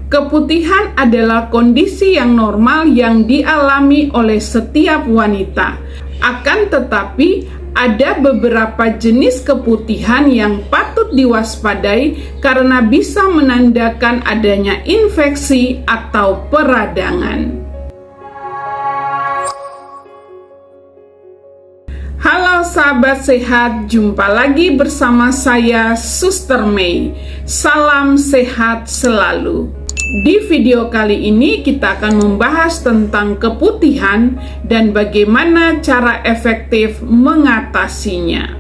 Keputihan adalah kondisi yang normal yang dialami oleh setiap wanita. Akan tetapi, ada beberapa jenis keputihan yang patut diwaspadai karena bisa menandakan adanya infeksi atau peradangan. Halo sahabat sehat, jumpa lagi bersama saya Suster Mei. Salam sehat selalu. Di video kali ini kita akan membahas tentang keputihan dan bagaimana cara efektif mengatasinya.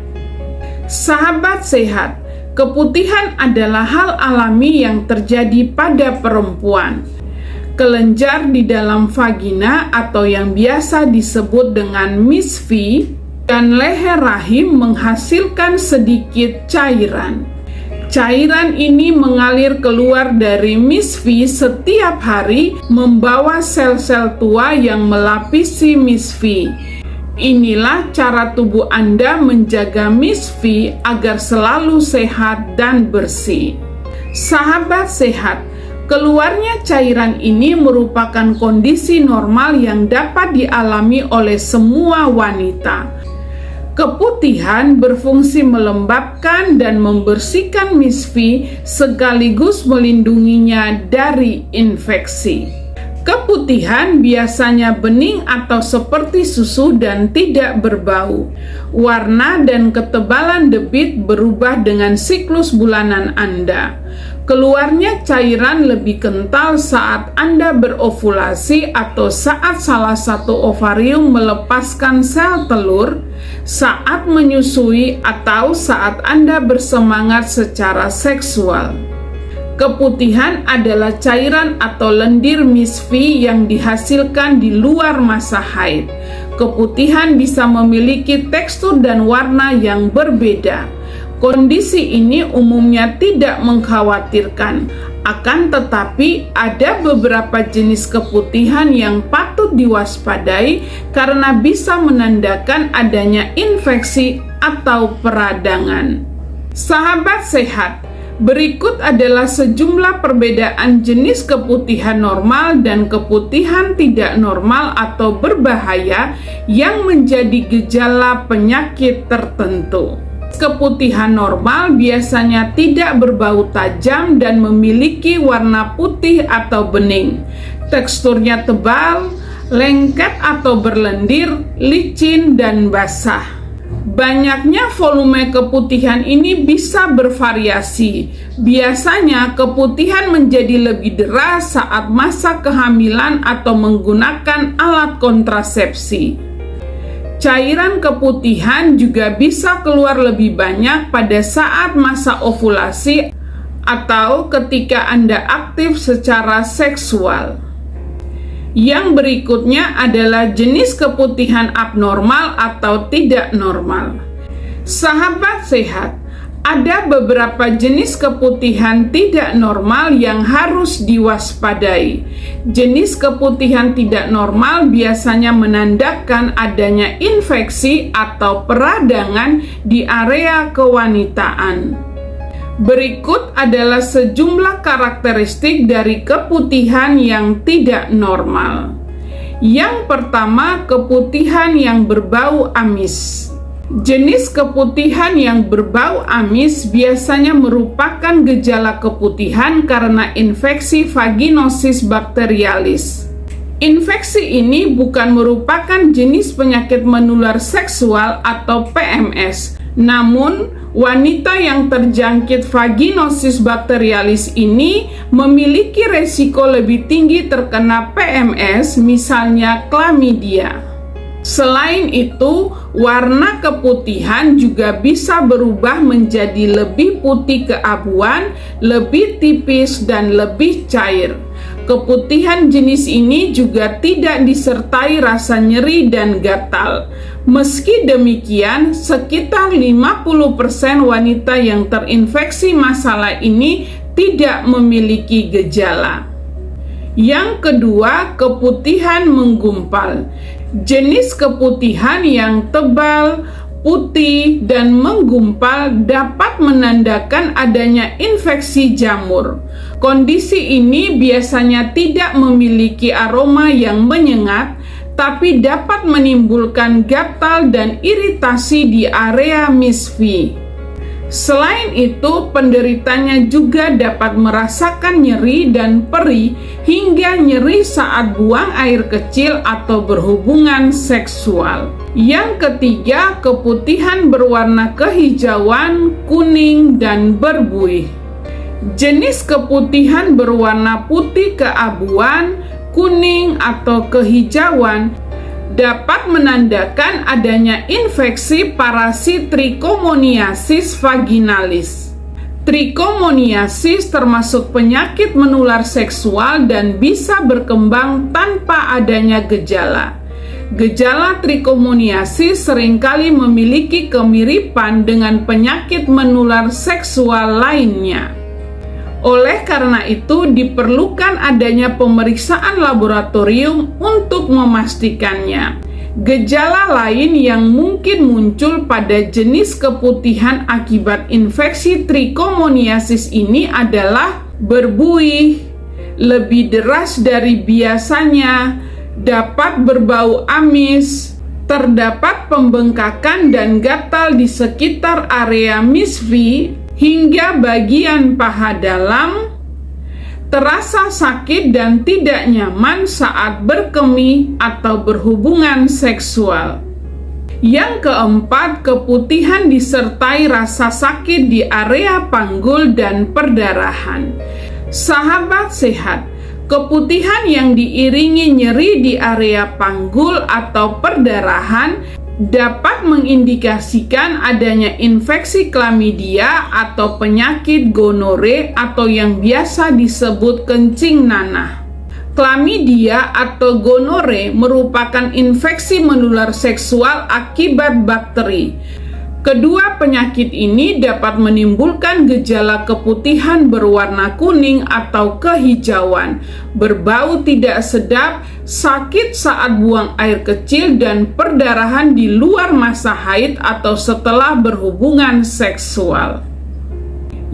Sahabat sehat, keputihan adalah hal alami yang terjadi pada perempuan. Kelenjar di dalam vagina atau yang biasa disebut dengan misfi dan leher rahim menghasilkan sedikit cairan. Cairan ini mengalir keluar dari misfi setiap hari, membawa sel-sel tua yang melapisi misfi. Inilah cara tubuh Anda menjaga misfi agar selalu sehat dan bersih. Sahabat sehat, keluarnya cairan ini merupakan kondisi normal yang dapat dialami oleh semua wanita. Keputihan berfungsi melembabkan dan membersihkan misfi sekaligus melindunginya dari infeksi. Keputihan biasanya bening atau seperti susu dan tidak berbau. Warna dan ketebalan debit berubah dengan siklus bulanan Anda. Keluarnya cairan lebih kental saat Anda berovulasi atau saat salah satu ovarium melepaskan sel telur, saat menyusui, atau saat Anda bersemangat secara seksual. Keputihan adalah cairan atau lendir misfi yang dihasilkan di luar masa haid. Keputihan bisa memiliki tekstur dan warna yang berbeda. Kondisi ini umumnya tidak mengkhawatirkan, akan tetapi ada beberapa jenis keputihan yang patut diwaspadai karena bisa menandakan adanya infeksi atau peradangan. Sahabat sehat, berikut adalah sejumlah perbedaan jenis keputihan normal dan keputihan tidak normal atau berbahaya yang menjadi gejala penyakit tertentu. Keputihan normal biasanya tidak berbau tajam dan memiliki warna putih atau bening. Teksturnya tebal, lengket atau berlendir, licin, dan basah. Banyaknya volume keputihan ini bisa bervariasi. Biasanya keputihan menjadi lebih deras saat masa kehamilan atau menggunakan alat kontrasepsi. Cairan keputihan juga bisa keluar lebih banyak pada saat masa ovulasi atau ketika Anda aktif secara seksual. Yang berikutnya adalah jenis keputihan abnormal atau tidak normal. Sahabat sehat, ada beberapa jenis keputihan tidak normal yang harus diwaspadai. Jenis keputihan tidak normal biasanya menandakan adanya infeksi atau peradangan di area kewanitaan. Berikut adalah sejumlah karakteristik dari keputihan yang tidak normal. Yang pertama, keputihan yang berbau amis. Jenis keputihan yang berbau amis biasanya merupakan gejala keputihan karena infeksi vaginosis bakterialis. Infeksi ini bukan merupakan jenis penyakit menular seksual atau PMS, namun wanita yang terjangkit vaginosis bakterialis ini memiliki resiko lebih tinggi terkena PMS, misalnya chlamydia. Selain itu, warna keputihan juga bisa berubah menjadi lebih putih keabuan, lebih tipis, dan lebih cair. Keputihan jenis ini juga tidak disertai rasa nyeri dan gatal. Meski demikian, sekitar 50% wanita yang terinfeksi masalah ini tidak memiliki gejala. Yang kedua, keputihan menggumpal. Jenis keputihan yang tebal, putih, dan menggumpal dapat menandakan adanya infeksi jamur. Kondisi ini biasanya tidak memiliki aroma yang menyengat, tapi dapat menimbulkan gatal dan iritasi di area misfi. Selain itu, penderitanya juga dapat merasakan nyeri dan perih hingga nyeri saat buang air kecil atau berhubungan seksual. Yang ketiga, keputihan berwarna kehijauan, kuning, dan berbuih. Jenis keputihan berwarna putih keabuan, kuning, atau kehijauan dapat menandakan adanya infeksi parasit Trichomoniasis vaginalis. Trichomoniasis termasuk penyakit menular seksual dan bisa berkembang tanpa adanya gejala. Gejala trichomoniasis seringkali memiliki kemiripan dengan penyakit menular seksual lainnya. Oleh karena itu, diperlukan adanya pemeriksaan laboratorium untuk memastikannya. Gejala lain yang mungkin muncul pada jenis keputihan akibat infeksi trichomoniasis ini adalah berbuih, lebih deras dari biasanya, dapat berbau amis, terdapat pembengkakan dan gatal di sekitar area misfi hingga bagian paha dalam, terasa sakit dan tidak nyaman saat berkemih atau berhubungan seksual. Yang keempat, keputihan disertai rasa sakit di area panggul dan perdarahan. Sahabat sehat, keputihan yang diiringi nyeri di area panggul atau perdarahan dapat mengindikasikan adanya infeksi klamidia atau penyakit gonore atau yang biasa disebut kencing nanah. Klamidia atau gonore merupakan infeksi menular seksual akibat bakteri. Kedua penyakit ini dapat menimbulkan gejala keputihan berwarna kuning atau kehijauan, berbau tidak sedap, sakit saat buang air kecil, dan perdarahan di luar masa haid atau setelah berhubungan seksual.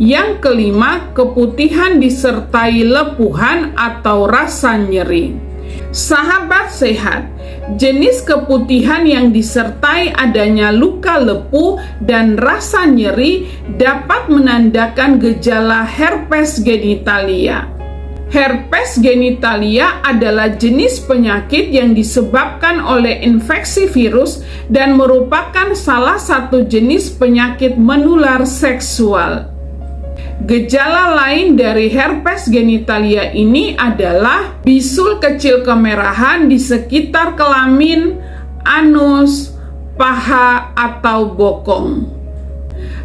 Yang kelima, keputihan disertai lepuhan atau rasa nyeri. Sahabat sehat, jenis keputihan yang disertai adanya luka lepuh dan rasa nyeri dapat menandakan gejala herpes genitalia. Herpes genitalia adalah jenis penyakit yang disebabkan oleh infeksi virus dan merupakan salah satu jenis penyakit menular seksual. Gejala lain dari herpes genitalia ini adalah bisul kecil kemerahan di sekitar kelamin, anus, paha, atau bokong.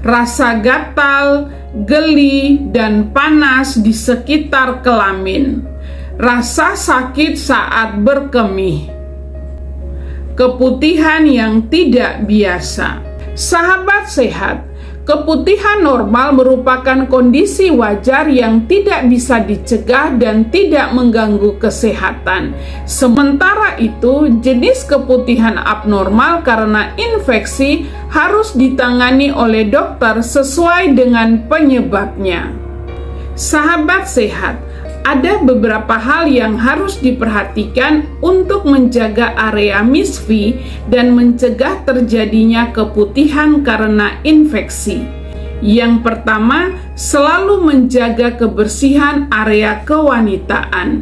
Rasa gatal, geli, dan panas di sekitar kelamin. Rasa sakit saat berkemih. Keputihan yang tidak biasa. Sahabat sehat, keputihan normal merupakan kondisi wajar yang tidak bisa dicegah dan tidak mengganggu kesehatan. Sementara itu, jenis keputihan abnormal karena infeksi harus ditangani oleh dokter sesuai dengan penyebabnya. Sahabat sehat, ada beberapa hal yang harus diperhatikan untuk menjaga area misfi dan mencegah terjadinya keputihan karena infeksi. Yang pertama, selalu menjaga kebersihan area kewanitaan.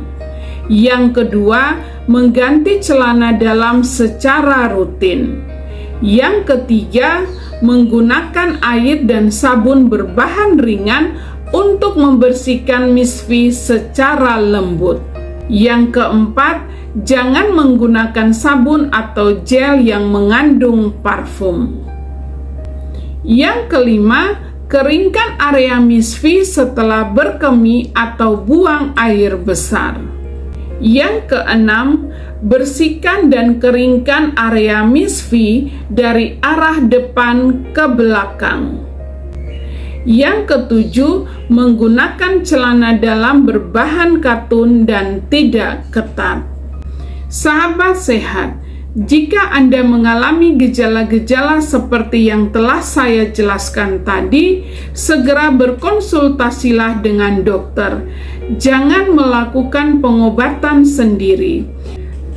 Yang kedua, mengganti celana dalam secara rutin. Yang ketiga, menggunakan air dan sabun berbahan ringan untuk membersihkan misfi secara lembut. Yang keempat, jangan menggunakan sabun atau gel yang mengandung parfum. Yang kelima, keringkan area misfi setelah berkemih atau buang air besar. Yang keenam, bersihkan dan keringkan area misfi dari arah depan ke belakang. Yang ketujuh, menggunakan celana dalam berbahan katun dan tidak ketat. Sahabat sehat, Jika Anda mengalami gejala-gejala seperti yang telah saya jelaskan tadi, segera berkonsultasilah dengan dokter. Jangan melakukan pengobatan sendiri,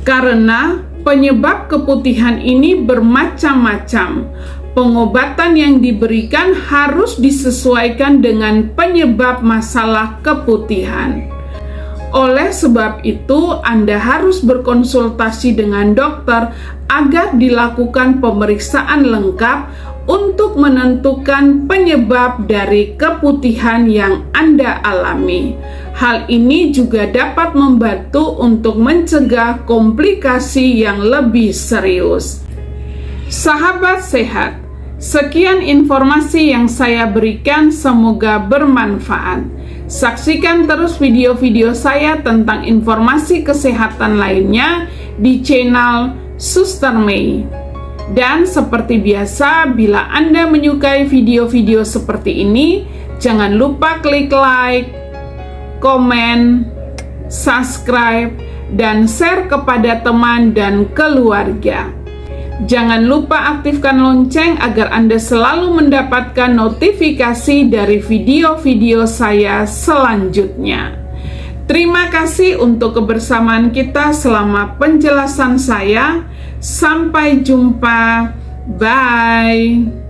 karena penyebab keputihan ini bermacam-macam. Pengobatan yang diberikan harus disesuaikan dengan penyebab masalah keputihan. Oleh sebab itu, Anda harus berkonsultasi dengan dokter agar dilakukan pemeriksaan lengkap untuk menentukan penyebab dari keputihan yang Anda alami. Hal ini juga dapat membantu untuk mencegah komplikasi yang lebih serius. Sahabat sehat, sekian informasi yang saya berikan, semoga bermanfaat. Saksikan terus video-video saya tentang informasi kesehatan lainnya di channel Suster Mei. Dan seperti biasa, bila Anda menyukai video-video seperti ini, jangan lupa klik like, komen, subscribe, dan share kepada teman dan keluarga. Jangan lupa aktifkan lonceng agar Anda selalu mendapatkan notifikasi dari video-video saya selanjutnya. Terima kasih untuk kebersamaan kita selama penjelasan saya. Sampai jumpa. Bye.